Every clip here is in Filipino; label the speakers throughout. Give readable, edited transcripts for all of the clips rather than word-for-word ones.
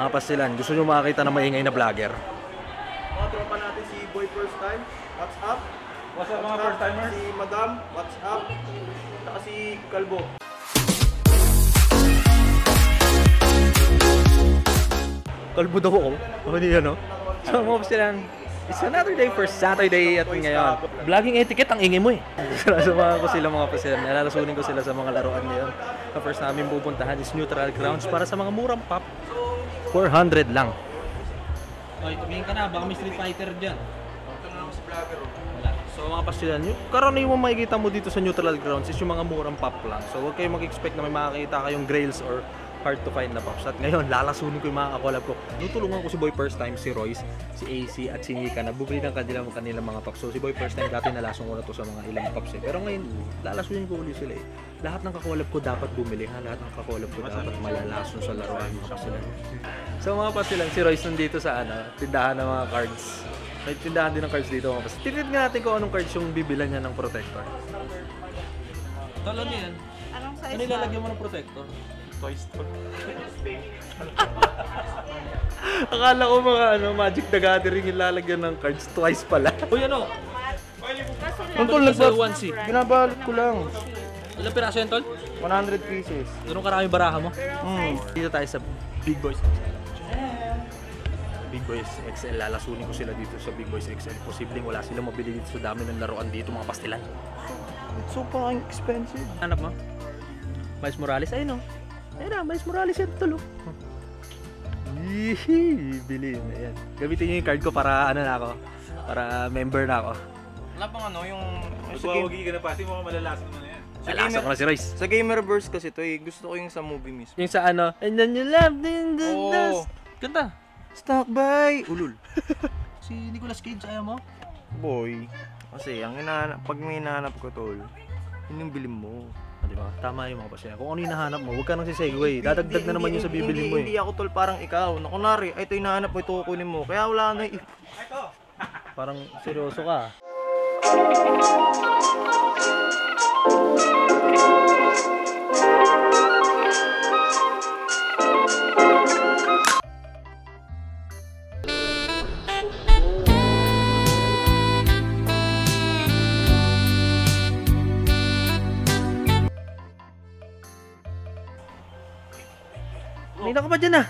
Speaker 1: Mga pasilan, gusto nyo makakita ng maingay na vlogger?
Speaker 2: Mga tropa natin si Boy First Time, what's up?
Speaker 3: What's up mga first timers?
Speaker 2: Si Madam, what's up? Saka si Kalbo.
Speaker 1: Kalbo daw ako. Hindi yan, no? So mga pasilan, it's another day for Saturday at ngayon. Vlogging etiquette, ang ingay mo eh. Sinasama ko sila mga pasilan. Nalalasunin ko sila sa mga laruan ngayon. The first namin pupuntahan is Neutral Grounds para sa mga murang pop. 400 lang.
Speaker 4: Oy, tumingin ka na, baka may Street Fighter dyan.
Speaker 1: So mga pasilan, yung karaniwang makikita mo dito sa Neutral Grounds is yung mga murang pop lang. So huwag kayong mag-expect na may makakita kayong grails or hard to find na pops. At ngayon, lalasunin ko yung mga kakolab ko. Tutulungan ko si Boy First Time, si Royce, si AC at si Nika na bubili ng kanilang mga pops. So si Boy First Time dati nalasong ko na to sa mga ilang pops eh. Pero ngayon, lalasunin ko ulit sila eh. Lahat ng kakolab ko dapat bumili ha. Lahat ng kakolab ko dapat malalason sa laruan mga pasilan. So mga pasilan, si Royce nandito sa tindahan ng mga cards. May tindahan din ng cards dito mga pasilan. Tinid nga natin kung anong cards yung bibilan niya ng protector.
Speaker 4: Tol, ano yan?
Speaker 5: Anong size
Speaker 4: Ano ilalagyan mo ng protector?
Speaker 3: Toy Story.
Speaker 1: Akala ko mga Magic the Gathering yung lalagyan ng cards twice pala.
Speaker 4: Uy, ano?
Speaker 2: Ang tol,
Speaker 4: onesie.
Speaker 2: binabalot ko lang.
Speaker 4: Ilang piraso yan, Tol?
Speaker 2: 100 pieces.
Speaker 4: Ganun karami baraha mo?
Speaker 1: Dito tayo sa Big Boys Big Boys XL. Lalasunin ko sila dito sa Big Boys XL. Posibleng wala silang mabili dito sa dami ng laruan dito mga pastilan.
Speaker 2: It's so fucking expensive.
Speaker 1: Hanap mo? Miles Morales? Ayun o. Ayun na, Miles Morales yan tulo. Yee, bilhin. Ayan. Gamitin nyo yung card ko para ano na ako. Para member na ako.
Speaker 2: Wala bang yung
Speaker 3: Magwawagi ka na pa, mo malalasan mo na yan.
Speaker 1: Alasa ko na si Royce.
Speaker 2: Sa Gamerverse kasi to eh, gusto ko yung sa movie mismo.
Speaker 1: Yung sa ano, and then you love in the dust.
Speaker 4: Ganda.
Speaker 2: Stuck by Ulul.
Speaker 4: Si Nicolas Cage, ayaw mo?
Speaker 2: Boy, kasi ang pag may hinahanap ko tol, yun yung bilhin mo.
Speaker 1: Diba? Tama yung mga pasya. Kung ano yung nahanap mo, huwag ka nang si-segue. Dadagdag na naman yung sa bibili mo eh.
Speaker 2: Hindi ako tol parang ikaw. Na kunwari, ito yung nahanap mo, ito kukunin mo. Kaya wala na
Speaker 1: Parang seryoso ka. Kanina ka pa dyan ah.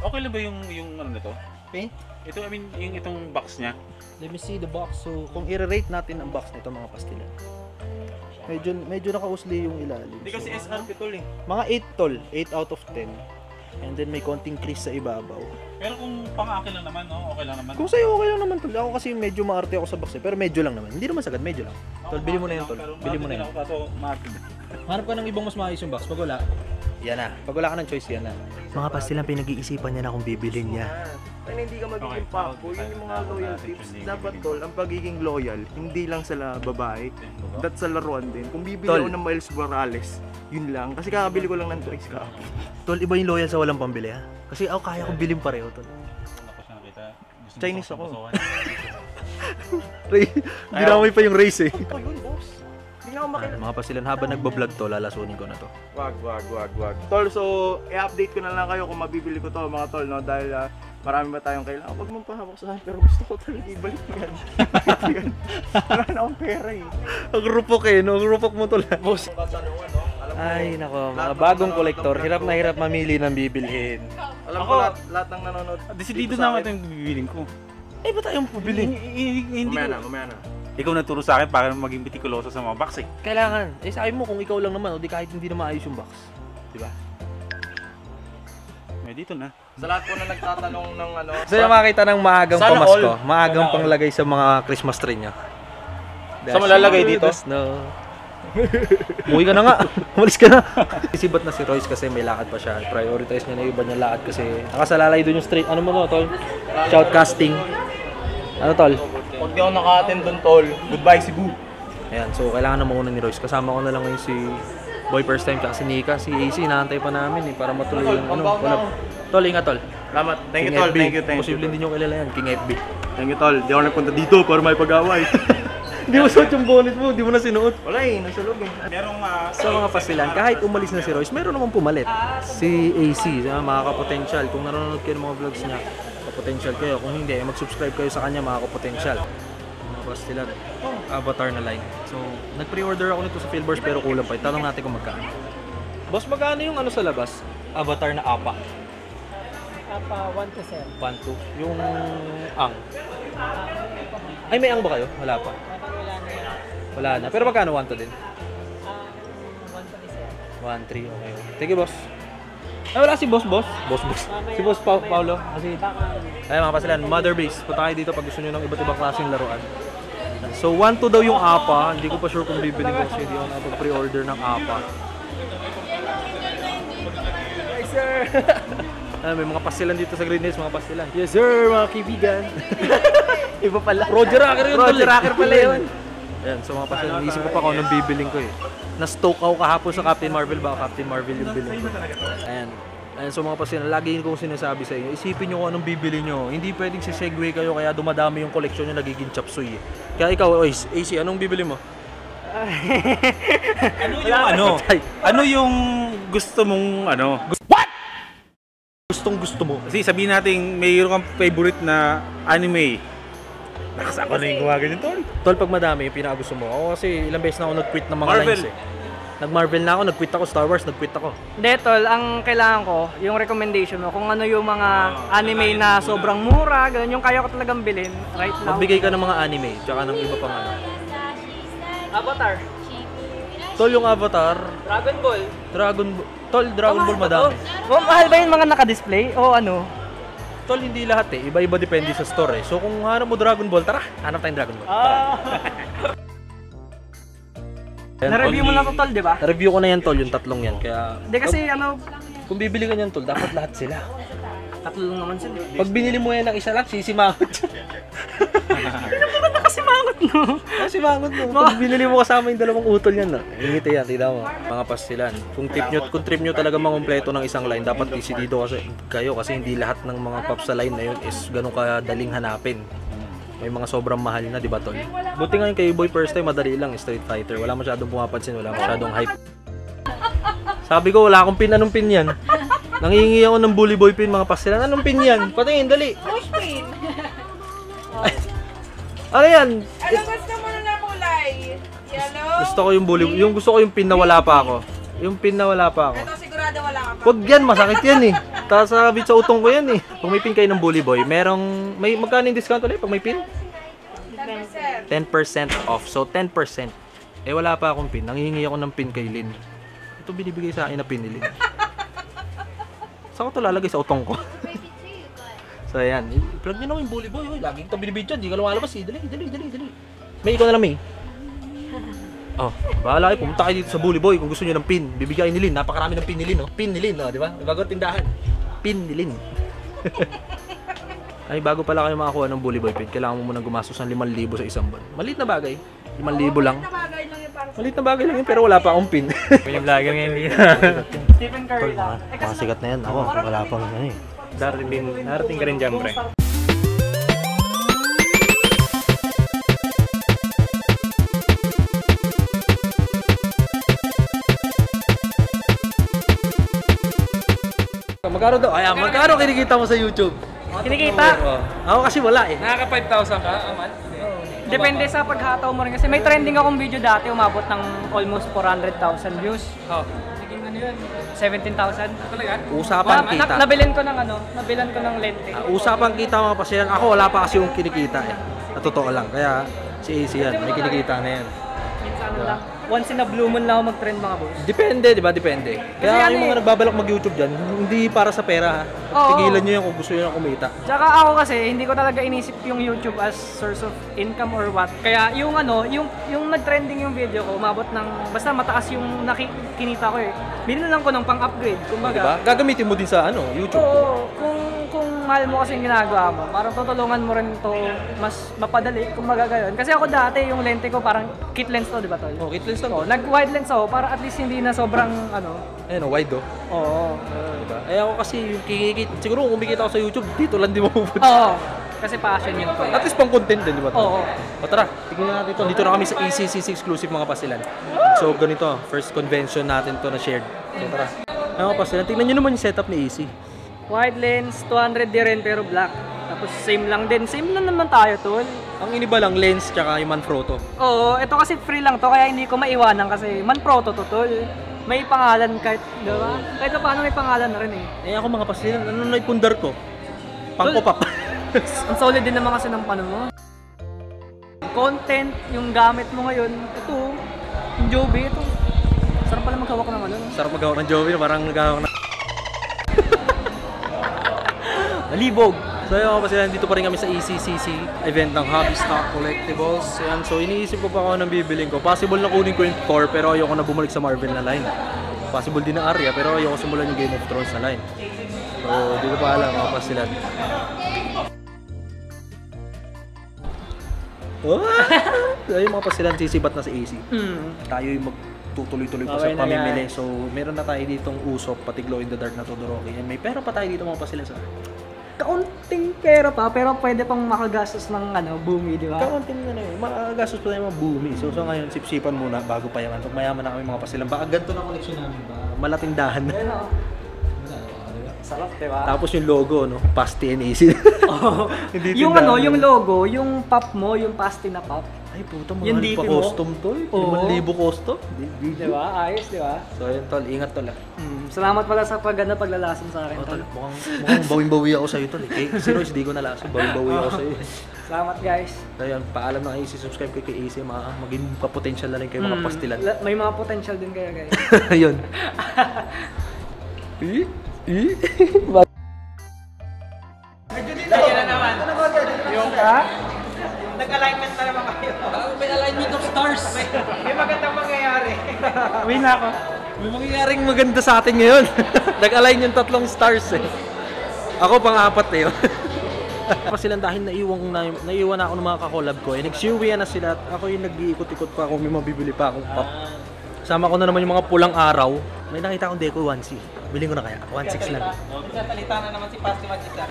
Speaker 3: Okay lang ba yung ano na to?
Speaker 1: Paint?
Speaker 3: Ito, I mean, yung itong box niya.
Speaker 1: Let me see the box. So, kung i-rate natin ang box nito mga pastilan. Medyo nakausli yung ilalim.
Speaker 3: Hindi kasi
Speaker 1: So,
Speaker 3: SRP tol eh.
Speaker 1: mga 8 tol, 8 out of 10. And then may konting crease sa ibabaw.
Speaker 3: Pero kung pang-akin lang naman, no? Okay lang naman.
Speaker 1: Kung sa'yo okay lang naman tol. Ako kasi medyo maarte ako sa box eh. Pero medyo lang naman. Hindi naman sagad, medyo lang. Tol, bili mo na yan tol. Bili mo na yan.
Speaker 3: Kaso, market.
Speaker 4: Hanap ka ng ibang mas maayos yung box. Pag wala,
Speaker 1: Yan na. Pag wala ka ng choice, yan na. Mga pastilan, pinag-iisipan niya na kung bibilin niya.
Speaker 2: Kaya hindi ka magiging
Speaker 3: Okay.
Speaker 2: pakbo, yun yung mga loyal tips. Dapat tol, ang pagiging loyal, hindi lang sa babae, that's sa laruan din. Kung bibili
Speaker 1: Tol.
Speaker 2: ako ng Miles Morales, yun lang. Kasi kakabili ko lang ng twice ka.
Speaker 1: Tol, iba yung loyal sa walang pambili ha. Kasi ako kaya kong bilhin pareho tol.
Speaker 3: Ako siya nakita. Gusto
Speaker 2: Chinese
Speaker 3: mo
Speaker 2: ako.
Speaker 3: basawan.
Speaker 1: Ray, ginamay pa yung race eh.
Speaker 2: Oh, yun boss. Hindi na ako makilala.
Speaker 1: Mga pastilan, habang nagbablog to, lalasunin ko na to.
Speaker 2: Wag. Tol, so i-update ko na lang kayo kung mabibili ko to mga tol, no? Dahil marami ba tayong kailangan. Huwag mong pahawak sa akin, pero gusto ko talaga ibalik yan. Wala na akong pera eh.
Speaker 1: Ang rupok eh, no? Ang rupok mo tol.
Speaker 2: Boss, katanungan, no? Alam ko,
Speaker 1: Ay nako, mga bagong kolektor, hirap na hirap mamili ng bibilhin.
Speaker 2: alam ko lahat ng nanonood.
Speaker 3: Decidido
Speaker 2: dito
Speaker 3: na
Speaker 2: sa
Speaker 3: ako
Speaker 2: akin.
Speaker 3: yung bibiling ko.
Speaker 1: Eh, ba't tayong pabili?
Speaker 3: Hindi ko.
Speaker 2: Mamaya na.
Speaker 3: Ikaw nagturo sa akin para maging bitikuloso sa mga box eh.
Speaker 1: Kailangan. Eh, sabi mo kung ikaw lang naman, o di kahit hindi na maayos yung box. Diba?
Speaker 3: May dito na.
Speaker 2: Sa lahat po na nagtatanong ng ano.
Speaker 1: Gusto nyo makita ng maagang
Speaker 2: Sana
Speaker 1: pamasko,
Speaker 2: all.
Speaker 1: maagang
Speaker 3: Sana all.
Speaker 1: panglagay sa mga Christmas tree nyo.
Speaker 3: Saan mo lalagay dito?
Speaker 1: No. Umuwi ka na nga. Umalis ka na. Isibat na si Royce kasi may lakad pa siya. Prioritize niya na yung iba niya lakad kasi nakasalalay doon yung street. Ano mo to, tol? Shoutcasting. Ano, tol?
Speaker 2: Pag di ako naka-attend doon, tol. Goodbye, Cebu.
Speaker 1: Ayan, so kailangan na mauna ni Royce. Kasama ko na lang ngayon si Boy First Time tsaka si Nika. Si AC, inaantay pa namin eh, para matuloy yung ano. Tol, ingat tol.
Speaker 2: Salamat. Thank you,
Speaker 1: King
Speaker 2: tol.
Speaker 1: FB.
Speaker 2: Thank you.
Speaker 1: Posible hindi nyo kilala yan, King FB.
Speaker 2: Thank you, tol. Di ako nagpunta dito para may pag-away.
Speaker 1: Hindi mo suot yung bonnet mo, hindi mo na sinuot.
Speaker 2: Wala eh, nasa loob eh.
Speaker 3: Merong
Speaker 1: Sa mga pasilan, kahit umalis na si Royce, meron naman pumalit. Si AC, mga kapotential. Kung nanonood kayo ng mga vlogs niya, kapotential kayo. Kung hindi, mag-subscribe kayo sa kanya, mga kapotential. Mga pasilan, avatar na line. So, nag-pre-order ako nito sa Philbars pero kulang pa. Tanong natin kung magkano. Boss, magkano yung ano sa labas? Avatar na apa?
Speaker 5: Apa 1 to 7.
Speaker 1: 1-2. Yung ang. Ay, may ang ba kayo? Wala pa.
Speaker 5: Wala na yan.
Speaker 1: Wala na. Pero magkano 1 to din?
Speaker 5: 1 to
Speaker 1: 1-3,
Speaker 5: 7.
Speaker 1: okay. Sige, boss. Ay, wala si boss. Si boss Paulo. Kasi, ay mga pasilan, Mother Base. Punta kayo dito pag gusto nyo ng iba't ibang klaseng laruan. So, 1-2 daw yung apa. Hindi ko pa sure kung bibili ko kasi hindi ako nakapag-pre-order ng apa.
Speaker 2: Hi sir!
Speaker 1: May mga pasilan dito sa Green Hills, mga pasilan.
Speaker 2: Yes sir, mga kaibigan. Iba pala.
Speaker 1: Roger Rocker yun.
Speaker 2: Roger Rocker pala yun.
Speaker 1: Ayan, so mga pasilan, naisip ko pa kung anong bibiling ko eh. Na-stoke ako kahapon sa Captain Marvel, baka Captain Marvel yung biling ko. Ayan. Ayan, so mga pasilan, lagi kong sinasabi sa inyo, isipin nyo kung anong bibili nyo. Hindi pwedeng si-segue kayo kaya dumadami yung koleksyon nyo, nagiging chapsuy eh. Kaya ikaw, AC, anong bibili mo?
Speaker 3: ano yung ano? Ano yung gusto mong ano?
Speaker 1: Gustong gusto mo.
Speaker 3: Kasi sabihin natin mayroon kang favorite na anime. Nakas ako na yung gumaganyan tol.
Speaker 1: Tol, pag madami yung pinakagusto mo. Ako kasi ilang beses na ako nag-quit ng mga
Speaker 3: Marvel.
Speaker 1: lines eh. Nag-Marvel na ako, nag-quit ako, Star Wars, nag-quit ako.
Speaker 5: Hindi, tol, ang kailangan ko, yung recommendation mo, kung ano yung mga anime na sobrang mura, ganun, yung kaya ko talagang bilhin right now.
Speaker 1: Magbigay ka ng mga anime, tsaka ng iba pang ano.
Speaker 5: Avatar,
Speaker 1: Tol, yung Avatar,
Speaker 5: Dragon Ball.
Speaker 1: Dragon Ball madami.
Speaker 5: Mahal ba yung mga naka-display o ano?
Speaker 1: Tol, hindi lahat eh. Iba-iba depende sa store eh. So kung hanap mo Dragon Ball, tara, hanap tayong Dragon Ball.
Speaker 5: Na-review mo na to, tol, di ba?
Speaker 1: Na-review ko na yan, Tol, yung tatlong yan. Kaya,
Speaker 5: Hindi kasi ano,
Speaker 1: kung bibili ka niyan, Tol, dapat lahat sila.
Speaker 5: tatlo lang naman sila.
Speaker 1: Pag binili mo yan ng isa lang, sisimangot.
Speaker 5: Nakasimangot no?
Speaker 1: Sisimangot mo. Pag binili mo kasama yung dalawang utol yan, no? Ingiti yan, tila mo. Mga pastilan. Kung trip nyo talaga mangumpleto ng isang line, dapat dito kasi hindi lahat ng mga pops sa line na yun is ganun kadaling hanapin. May mga sobrang mahal na, di ba, Tol? Buti nga yung kay Boy first time, madali lang, Street Fighter. Wala masyadong pumapansin, wala masyadong hype. Sabi ko, wala akong pin. Anong pin yan? Nangihingi ako ng Bully Boy pin, mga pastilan. Anong pin yan? Patingin, dali.
Speaker 6: Push pin.
Speaker 1: Ano yan?
Speaker 6: Ano gusto mo na kulay? Yellow?
Speaker 1: Gusto ko yung bully, gusto ko yung pin na wala pa ako. Yung pin na wala pa ako.
Speaker 6: Ito sigurado wala ka pa.
Speaker 1: Wag yan, masakit yan eh. Tasabit sa utong ko yan eh. Kung may pin kayo ng Bully Boy, magkano yung discount ulit pag may pin?
Speaker 6: 10%.
Speaker 1: 10% off. So 10%. Eh wala pa akong pin. Nanghihingi ako ng pin kay Lynn. Ito binibigay sa akin na pin ni Lynn. Saan ko ito lalagay sa utong ko? So ayan, plug nyo naman yung Bully Boy. Lagi kita binibidyo, hindi ka lumalabas eh. Dali. May ikaw na lang, May. Oh, bahala kayo, pumunta kayo dito sa Bully Boy kung gusto niyo ng pin. Bibigay ni Lynn, napakarami ng pin ni Lynn, oh. Pin ni Lynn, oh, di ba? May bagong tindahan. Pin ni Lynn. Ay, bago pala kayo makakuha ng Bully Boy pin, kailangan mo munang gumastos ng 5,000 sa isang buwan. Maliit na bagay. 5,000 lang.
Speaker 6: Nabagay lang yung parang
Speaker 1: Maliit na bagay lang yun, pero wala pa akong pin.
Speaker 4: Yung vlogger ngayon dito.
Speaker 5: Stephen Curry lang.
Speaker 1: Mga sikat na yan. Ako, wala pang ano eh.
Speaker 4: Narating ka rin dyan, pre.
Speaker 1: Magkano daw? Ayan, magkano kinikita mo sa YouTube?
Speaker 5: Kinikita?
Speaker 1: Ako kasi wala eh.
Speaker 4: Nakaka 5,000 ka a month?
Speaker 5: Depende sa paghataw mo rin kasi may trending akong video dati umabot ng almost 400,000 views.
Speaker 4: Oh. Naging ano yun?
Speaker 5: 17,000.
Speaker 4: Talaga?
Speaker 1: Usapan kita.
Speaker 5: Nabilan ko ng lente.
Speaker 1: Usapan kita mga pasilan. Ako wala pa kasi yung kinikita eh. Na totoo lang. Kaya si AC yan, may kinikita na yan.
Speaker 5: Minsan lang. Once in a blue moon lang ako mag-trend mga boss.
Speaker 1: Depende, di ba? Depende. Kaya
Speaker 5: ano
Speaker 1: yung mga nagbabalak mag-YouTube dyan, hindi para sa pera ha.
Speaker 5: Oo.
Speaker 1: Tigilan nyo yan kung gusto nyo na kumita.
Speaker 5: Tsaka ako kasi hindi ko talaga inisip yung YouTube as source of income or what. Kaya yung yung nag-trending yung video ko, umabot ng basta mataas yung kinita ko eh. Binili lang ko ng pang-upgrade, kumbaga.
Speaker 1: Diba? Gagamitin mo din sa YouTube.
Speaker 5: Oo, kung mahal mo kasi yung ginagawa mo, parang tutulungan mo rin to mas mapadali kung magagayon. Kasi ako dati yung lente ko parang kit lens to, di ba tol?
Speaker 1: Oh, kit lens lang.
Speaker 5: Oo, nag-wide lens ako para at least hindi na sobrang
Speaker 1: Ayun, wide oh.
Speaker 5: Oo.
Speaker 1: Diba? Eh ako kasi yung siguro kung kumikita ako sa YouTube, dito lang di mo pupunta.
Speaker 5: Oo. Kasi passion yun ko.
Speaker 1: At least pang content din, di ba?
Speaker 5: Oo.
Speaker 1: O tara, tignan natin ito. Dito na kami sa ECCC exclusive mga pasilan. So ganito, first convention natin to na shared. So tara. Ay mga pasilan, tignan nyo naman yung setup ni EC.
Speaker 5: Wide lens, 200 din rin pero black. Tapos same lang din. Same lang naman tayo, tol.
Speaker 1: Ang iniba lang, lens tsaka yung Manfrotto.
Speaker 5: Oo, ito kasi free lang to kaya hindi ko maiwanan kasi Manfrotto to, tol. May pangalan kahit, diba? Kahit paano may pangalan na rin eh.
Speaker 1: Eh ako mga pasilan, ano na ipundar ko? Pang-pop-up.
Speaker 5: Ang solid din naman kasi ng pano mo. Content, yung gamit mo ngayon, ito, yung Joby, ito. Sarap pala maghawak ng ano.
Speaker 1: Sarap maghawak ng Joby, parang naghahawak ng... Nalibog! So yun ako pasilan, dito pa rin kami sa ECCC event ng Hobby Stock Collectibles. Ayan, so iniisip ko pa ako ng bibiling ko. Possible na kunin ko yung Thor pero ayoko na bumalik sa Marvel na line. Possible din na Arya pero ayoko simulan yung Game of Thrones na line. So dito pa alam mga pasilan. Oh! So yung mga pasilan sisibat na sa AC. Tayo yung magtutuloy-tuloy pa sa
Speaker 5: Okay na
Speaker 1: pamimili.
Speaker 5: yan.
Speaker 1: So meron na tayo ditong usok, pati glow in the dark na Todoroki. And may pera pa tayo dito mga pasilan sa
Speaker 5: Kaunting pera pa, pero pwede pang makagastos ng ano, bumi, di ba?
Speaker 1: kaunting na yun. Makagastos pa tayo mga bumi. So ngayon, sipsipan muna bago pa yaman. Pag mayaman na kami mga pasilan. Baka ganito na koleksyon namin ba? Malatindahan na.
Speaker 5: Ayun o. Sarap, di ba?
Speaker 1: Tapos yung logo, no? Pasti and AC.
Speaker 5: Oo.
Speaker 1: Hindi
Speaker 5: Yung
Speaker 1: tindahan.
Speaker 5: ano, yung logo, yung pop mo, yung pasty na pop.
Speaker 1: Ay puta,
Speaker 5: Yung
Speaker 1: mahal
Speaker 5: DP
Speaker 1: pa
Speaker 5: mo?
Speaker 1: custom to.
Speaker 5: Oo.
Speaker 1: 5,000 custom.
Speaker 5: Di ba? Ayos, di ba?
Speaker 1: So ayun tol, ingat tol ah.
Speaker 5: Salamat pala sa paglalason sa akin,
Speaker 1: Oh,
Speaker 5: tol.
Speaker 1: tol, mukhang bawing-bawi ako sa'yo tol. Eh. Si Royce, di ko nalasan. Bawing-bawi ako sa'yo.
Speaker 5: Salamat, guys.
Speaker 1: So ayun, paalam na kayo, subscribe kayo kay AC. Maging pa-potential na rin kayo mga pastilan.
Speaker 5: May mga potential din kayo, guys.
Speaker 1: Ayun.
Speaker 5: Nag-alignment na naman kayo. May alignment of stars. May magandang mangyayari.
Speaker 1: Uwi na ako. May mangyayaring maganda sa atin ngayon. Nag-align yung 3 stars eh. Ako pang-4 eh. Pa silang dahil naiwan na ako ng mga kakolab ko eh. Nag-siuwi na sila at ako yung nag-iikot-ikot pa kung may mabibili pa akong pop. Sama ko na naman yung mga pulang araw. May nakita akong Deco 1C. Biling ko na kaya. 1.6 lang.
Speaker 5: Sasalita na naman si Pasti Magister.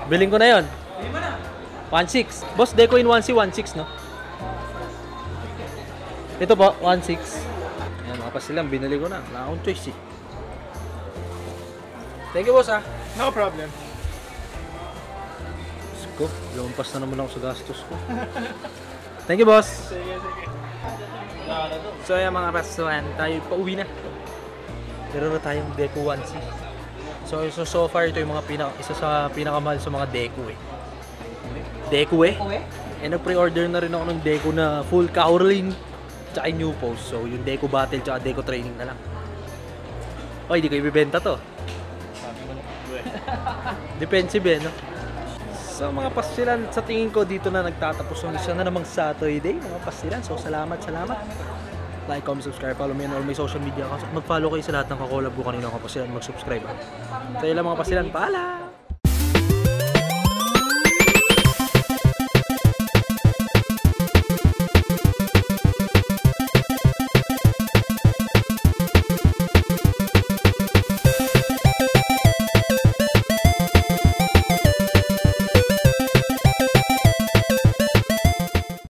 Speaker 1: Biling ko na yon. 1.6. Boss, Deco in 1C, 1.6 no? Ito po, 1.6. Ayan, mga pasilang, binili ko na. Wala akong choice eh. Thank you, boss ah.
Speaker 3: No problem.
Speaker 1: Let's go. Lumpas na naman ako sa gastos ko. Thank you, boss. So ayan mga pasuan, tayo pauwi na. Meron na tayong Deco 1C. So far ito yung mga isa sa pinakamahal sa mga Deco eh. Deco eh. Eh nag-pre-order na rin ako ng Deco na full cowling tsaka new post. So yung Deco battle tsaka Deco training na lang. Oy, di ko ibibenta to. Defensive eh, no? So mga pasilan, sa tingin ko dito na nagtatapos yung isa na namang Saturday, mga pasilan. So salamat. Like, comment, subscribe, follow me on all my social media. Mag-follow kayo sa lahat ng kakolab ko kanina mga pasilan, mag-subscribe. So yun lang mga pasilan, paalam!